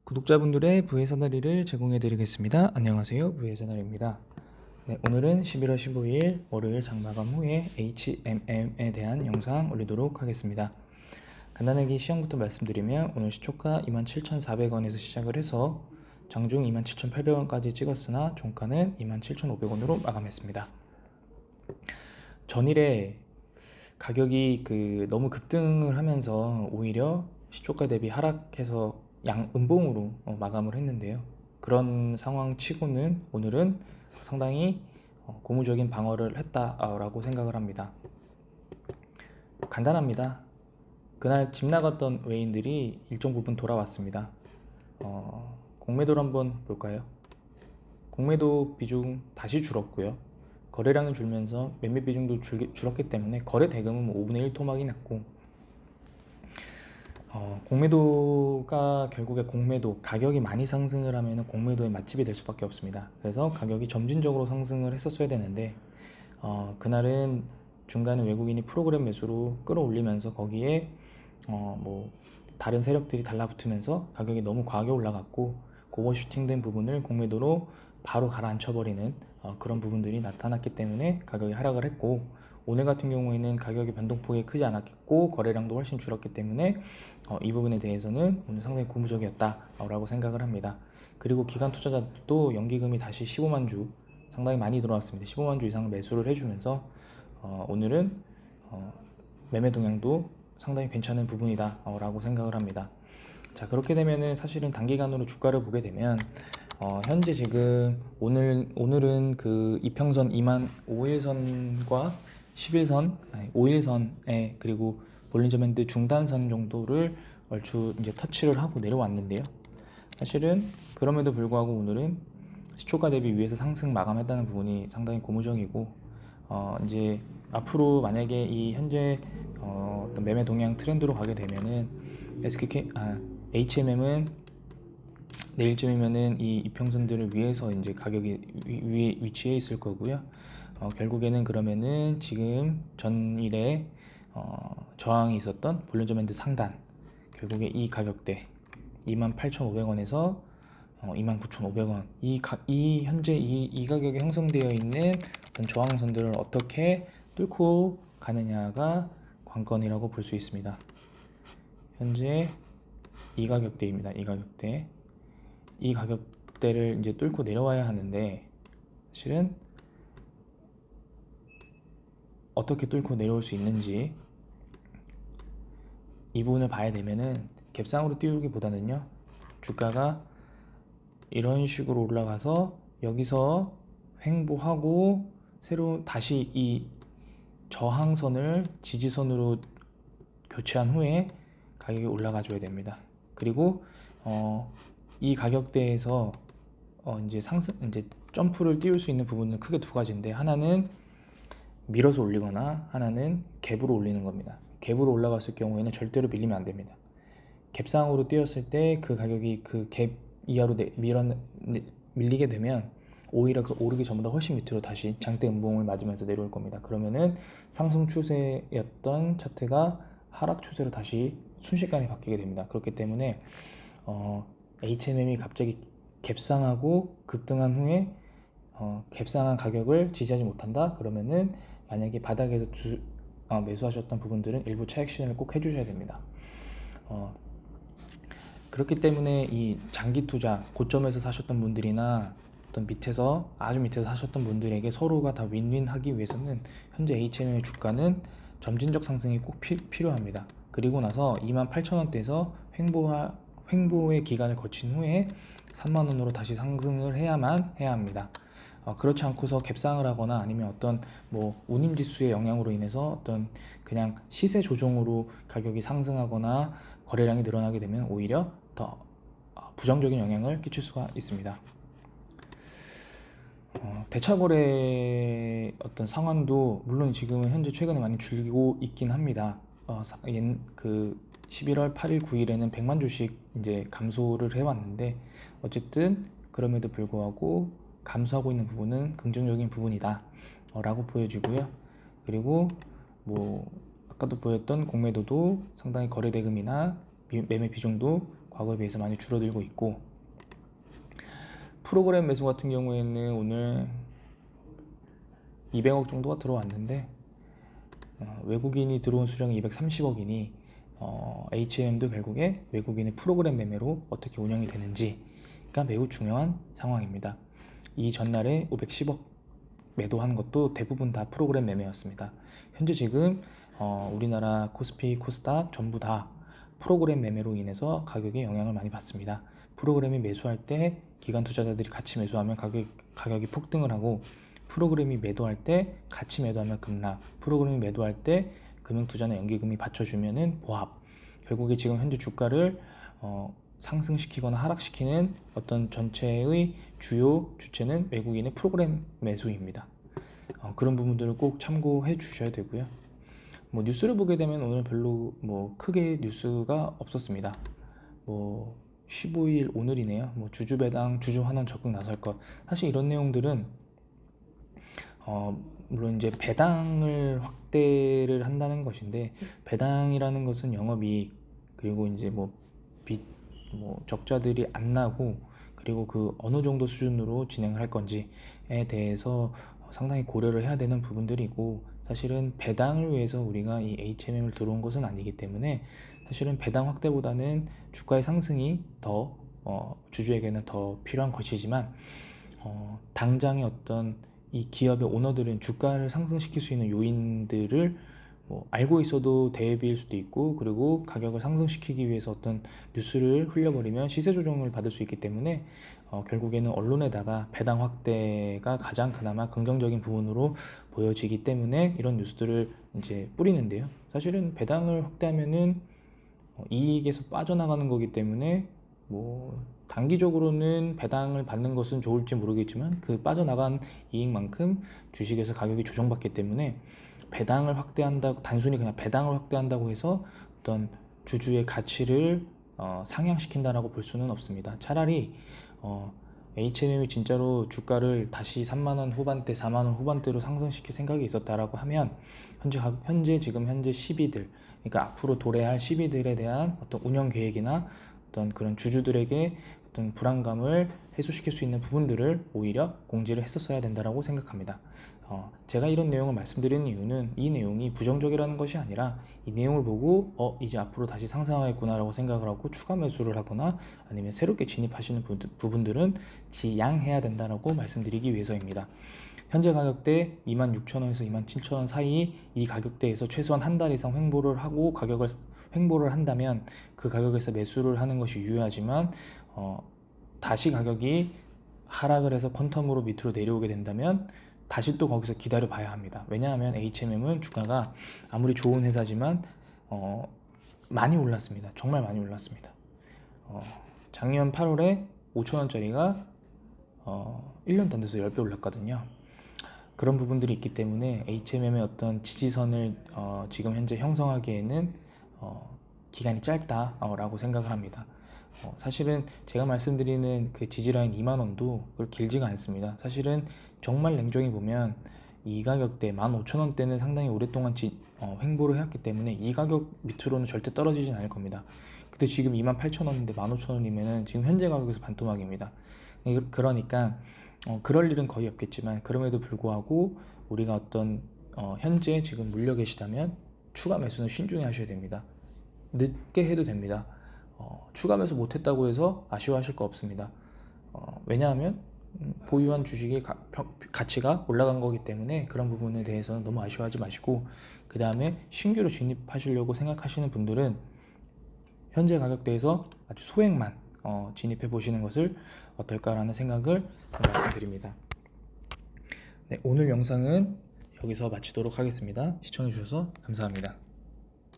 구독자분들의 부회사다리를 제공해 드리겠습니다. 안녕하세요. 부회사다리입니다. 네, 오늘은 11월 15일 월요일 장마감 후에 HMM에 대한 영상 올리도록 하겠습니다. 간단하게 시황부터 말씀드리면 오늘 시초가 27,400원에서 시작을 해서 장중 27,800원까지 찍었으나 종가는 27,500원으로 마감했습니다. 전일에 가격이 너무 급등을 하면서 오히려 시초가 대비 하락해서 음봉으로 마감을 했는데요. 그런 상황 치고는 오늘은 상당히 고무적인 방어를 했다라고 생각을 합니다. 간단합니다. 그날 집 나갔던 외인들이 일정 부분 돌아왔습니다. 공매도를 한번 볼까요? 공매도 비중 다시 줄었고요. 거래량이 줄면서 매매 비중도 줄었기 때문에 거래 대금은 5분의 1 토막이 났고, 공매도가 결국에 가격이 많이 상승을 하면 공매도의 맛집이 될 수밖에 없습니다. 그래서 가격이 점진적으로 상승을 했었어야 되는데 그날은 중간에 외국인이 프로그램 매수로 끌어올리면서 거기에 다른 세력들이 달라붙으면서 가격이 너무 과하게 올라갔고, 오버슈팅된 부분을 공매도로 바로 가라앉혀버리는 그런 부분들이 나타났기 때문에 가격이 하락을 했고, 오늘 같은 경우에는 가격의 변동폭이 크지 않았고 거래량도 훨씬 줄었기 때문에 이 부분에 대해서는 오늘 상당히 고무적이었다라고 생각을 합니다. 그리고 기관 투자자도 연기금이 다시 15만 주 상당히 많이 들어왔습니다. 15만 주 이상 매수를 해주면서 오늘은 매매 동향도 상당히 괜찮은 부분이다 라고 생각을 합니다. 자, 그렇게 되면은 사실은 단기간으로 주가를 보게 되면 현재 지금 오늘은 그 이평선 2만 5일선과 11선, 5일선에 그리고 볼린저 밴드 중단선 정도를 얼추 이제 터치를 하고 내려왔는데요. 사실은 그럼에도 불구하고 오늘은 시초가 대비 위에서 상승 마감했다는 부분이 상당히 고무적이고, 이제 앞으로 만약에 이 현재 어떤 매매 동향 트렌드로 가게 되면은 HMM은 내일쯤이면은 이 이평선들을 위해서 이제 가격이 위에 위치해 있을 거고요. 결국에는 그러면은 지금 전일에 저항이 있었던 볼린저 밴드 상단, 결국에 이 가격대 28,500원에서 29,500원, 이 현재 이 가격에 형성되어 있는 어떤 저항선들을 어떻게 뚫고 가느냐가 관건이라고 볼 수 있습니다. 현재 이 가격대입니다. 이 가격대를 이제 뚫고 내려와야 하는데, 사실은 어떻게 뚫고 내려올 수 있는지 이 부분을 봐야 되면은, 갭상으로 띄우기보다는요, 주가가 이런 식으로 올라가서 여기서 횡보하고 새로 다시 이 저항선을 지지선으로 교체한 후에 가격이 올라가 줘야 됩니다. 그리고 이 가격대에서 이제 점프를 띄울 수 있는 부분은 크게 두 가지인데, 하나는 밀어서 올리거나 하나는 갭으로 올리는 겁니다. 갭으로 올라갔을 경우에는 절대로 밀리면 안 됩니다. 갭상으로 뛰었을 때 그 가격이 그 갭 이하로 밀리게 되면 오히려 그 오르기 전보다 훨씬 밑으로 다시 장대 음봉을 맞으면서 내려올 겁니다. 그러면은 상승 추세였던 차트가 하락 추세로 다시 순식간에 바뀌게 됩니다. 그렇기 때문에 HMM이 갑자기 갭상하고 급등한 후에 갭상한 가격을 지지하지 못한다 그러면은, 만약에 바닥에서 매수하셨던 부분들은 일부 차익 실현을 꼭 해주셔야 됩니다. 그렇기 때문에 이 장기 투자 고점에서 사셨던 분들이나 어떤 아주 밑에서 사셨던 분들에게 서로가 다 윈윈 하기 위해서는 현재 HMM의 주가는 점진적 상승이 꼭 필요합니다. 그리고 나서 28,000원대에서 횡보의 기간을 거친 후에 3만원으로 다시 상승을 해야만 해야 합니다. 그렇지 않고서 갭상을 하거나 아니면 어떤 운임지수의 영향으로 인해서 어떤 그냥 시세 조정으로 가격이 상승하거나 거래량이 늘어나게 되면 오히려 더 부정적인 영향을 끼칠 수가 있습니다. 대차거래 어떤 상황도 물론 지금은 현재 최근에 많이 줄고 있긴 합니다. 11월 8일, 9일에는 100만 주씩 이제 감소를 해왔는데, 어쨌든 그럼에도 불구하고 감소하고 있는 부분은 긍정적인 부분이다 라고 보여지고요. 그리고 아까도 보였던 공매도도 상당히 거래 대금이나 매매 비중도 과거에 비해서 많이 줄어들고 있고, 프로그램 매수 같은 경우에는 오늘 200억 정도가 들어왔는데 외국인이 들어온 수량이 230억이니 HM도 결국에 외국인의 프로그램 매매로 어떻게 운영이 되는지가 매우 중요한 상황입니다. 이 전날에 510억 매도한 것도 대부분 다 프로그램 매매였습니다. 현재 지금 우리나라 코스피, 코스닥 전부 다 프로그램 매매로 인해서 가격에 영향을 많이 받습니다. 프로그램이 매수할 때 기관 투자자들이 같이 매수하면 가격이 폭등을 하고, 프로그램이 매도할 때 같이 매도하면 급락, 프로그램이 매도할 때 금융투자나 연기금이 받쳐주면은 보합. 결국에 지금 현재 주가를 상승시키거나 하락시키는 어떤 전체의 주요 주체는 외국인의 프로그램 매수입니다. 그런 부분들을 꼭 참고해 주셔야 되고요. 뉴스를 보게 되면 오늘 별로 크게 뉴스가 없었습니다. 15일 오늘이네요. 주주 배당, 주주 환원 적극 나설 것. 사실 이런 내용들은 물론 이제 배당을 확대를 한다는 것인데, 배당이라는 것은 영업이익, 그리고 이제 빚, 적자들이 안 나고, 그리고 그 어느 정도 수준으로 진행을 할 건지에 대해서 상당히 고려를 해야 되는 부분들이고, 사실은 배당을 위해서 우리가 이 HMM을 들어온 것은 아니기 때문에 사실은 배당 확대보다는 주가의 상승이 더 주주에게는 더 필요한 것이지만, 당장의 어떤 이 기업의 오너들은 주가를 상승시킬 수 있는 요인들을 알고 있어도 대비일 수도 있고, 그리고 가격을 상승시키기 위해서 어떤 뉴스를 흘려버리면 시세 조정을 받을 수 있기 때문에 결국에는 언론에다가 배당 확대가 가장 그나마 긍정적인 부분으로 보여지기 때문에 이런 뉴스들을 이제 뿌리는데요. 사실은 배당을 확대하면은 이익에서 빠져나가는 거기 때문에 단기적으로는 배당을 받는 것은 좋을지 모르겠지만, 그 빠져나간 이익만큼 주식에서 가격이 조정받기 때문에 배당을 확대한다고, 단순히 그냥 배당을 확대한다고 해서 어떤 주주의 가치를 상향시킨다라고 볼 수는 없습니다. 차라리 HMM이 진짜로 주가를 다시 3만원 후반대, 4만원 후반대로 상승시킬 생각이 있었다라고 하면 지금 현재 시비들, 그러니까 앞으로 도래할 시비들에 대한 어떤 운영 계획이나 어떤 그런 주주들에게 어떤 불안감을 해소시킬 수 있는 부분들을 오히려 공지를 했었어야 된다라고 생각합니다. 제가 이런 내용을 말씀드리는 이유는 이 내용이 부정적이라는 것이 아니라, 이 내용을 보고 이제 앞으로 다시 상승하겠구나라고 생각을 하고 추가 매수를 하거나 아니면 새롭게 진입하시는 부분들은 지양해야 된다라고 말씀드리기 위해서입니다. 현재 가격대 26,000원에서 27,000원 사이, 이 가격대에서 최소한 한 달 이상 횡보를 하고 횡보를 한다면 그 가격에서 매수를 하는 것이 유효하지만, 다시 가격이 하락을 해서 퀀텀으로 밑으로 내려오게 된다면 다시 또 거기서 기다려 봐야 합니다. 왜냐하면 HMM은 주가가 아무리 좋은 회사지만 많이 올랐습니다. 정말 많이 올랐습니다. 작년 8월에 5,000원짜리가 1년도 안 돼서 10배 올랐거든요. 그런 부분들이 있기 때문에 HMM의 어떤 지지선을 지금 현재 형성하기에는 기간이 짧다라고 생각을 합니다. 사실은 제가 말씀드리는 그 지지라인 2만원도 그렇게 길지가 않습니다. 사실은 정말 냉정히 보면 이 가격대 15,000원대는 상당히 오랫동안 횡보를 해왔기 때문에 이 가격 밑으로는 절대 떨어지진 않을 겁니다. 근데 지금 28,000원인데 15,000원이면은 지금 현재 가격에서 반토막입니다. 그러니까 그럴 일은 거의 없겠지만, 그럼에도 불구하고 우리가 어떤 현재 지금 물려 계시다면 추가 매수는 신중히 하셔야 됩니다. 늦게 해도 됩니다. 추가 매수 못했다고 해서 아쉬워하실 거 없습니다. 왜냐하면 보유한 주식의 가치가 올라간 거기 때문에 그런 부분에 대해서는 너무 아쉬워하지 마시고, 그 다음에 신규로 진입하시려고 생각하시는 분들은 현재 가격대에서 아주 소액만 진입해 보시는 것을 어떨까라는 생각을 말씀드립니다. 네, 오늘 영상은 여기서 마치도록 하겠습니다. 시청해 주셔서 감사합니다.